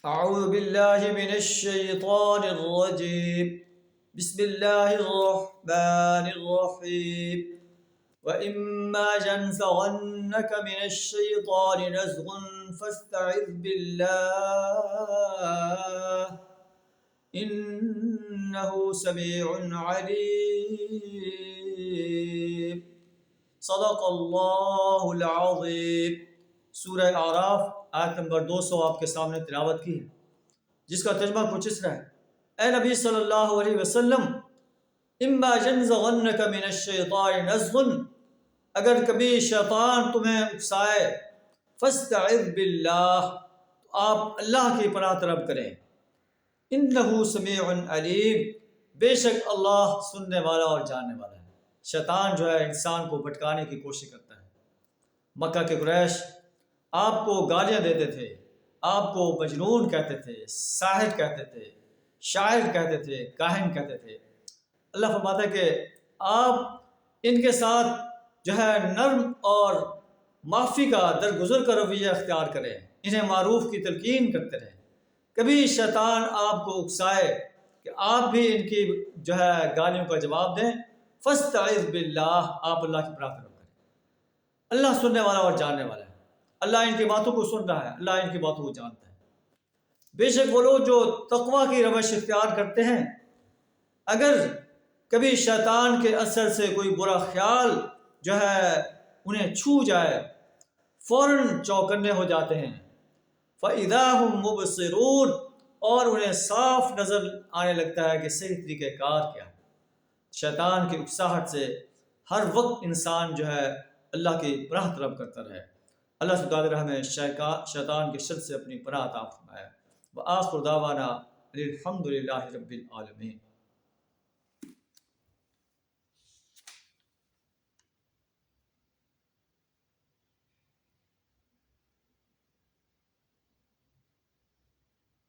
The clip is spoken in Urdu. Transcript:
أعوذ بالله من الشيطان الرجيم بسم الله الرحمن الرحيم وإما ينزغنك من الشيطان نزغ فاستعذ بالله إنه سميع عليم صدق اللہ العظیم۔ سورہ اعراف آیت نمبر 200 آپ کے سامنے تلاوت کی ہے، جس کا ترجمہ کچھ اس طرح ہے: اے نبی صلی اللہ علیہ وسلم، اما ينزغنك من الشیطان نزغ، اگر کبھی شیطان تمہیں اکسائے، فاستعذ باللہ، تو آپ اللہ کی پناہ طلب کریں، انہ سمیع علیم، بے شک اللہ سننے والا اور جاننے والا ہے۔ شیطان جو ہے انسان کو بھٹکانے کی کوشش کرتا ہے۔ مکہ کے قریش آپ کو گالیاں دیتے تھے، آپ کو مجنون کہتے تھے، ساحر کہتے تھے، شاعر کہتے تھے، کاہن کہتے تھے۔ اللہ فرماتا ہے کہ آپ ان کے ساتھ جو ہے نرم اور معافی کا درگزر کا رویہ اختیار کریں، انہیں معروف کی تلقین کرتے رہیں۔ کبھی شیطان آپ کو اکسائے کہ آپ بھی ان کی جو ہے گالیوں کا جواب دیں، فاستعذ باللہ، آپ اللہ کی پناہ طلب کریں۔ اللہ سننے والا اور جاننے والا ہے، اللہ ان کی باتوں کو سن رہا ہے، اللہ ان کی باتوں کو جانتا ہے۔ بے شک وہ لوگ جو تقوی کی روش اختیار کرتے ہیں، اگر کبھی شیطان کے اثر سے کوئی برا خیال جو ہے انہیں چھو جائے، فوراً چوکنے ہو جاتے ہیں، فَإِذَا هُمْ مُبْصِرُونَ، اور انہیں صاف نظر آنے لگتا ہے کہ صحیح طریقہ کار کیا ہے۔ شیطان کی اکساہٹ سے ہر وقت انسان جو ہے اللہ کی پناہ طلب کرتا رہے۔ اللہ سبحانہ وتعالی ہمیں شیطان کے شر سے اپنی پناہ عطا فرمائے۔ وآخر دعوانا الحمد للہ رب العالمین۔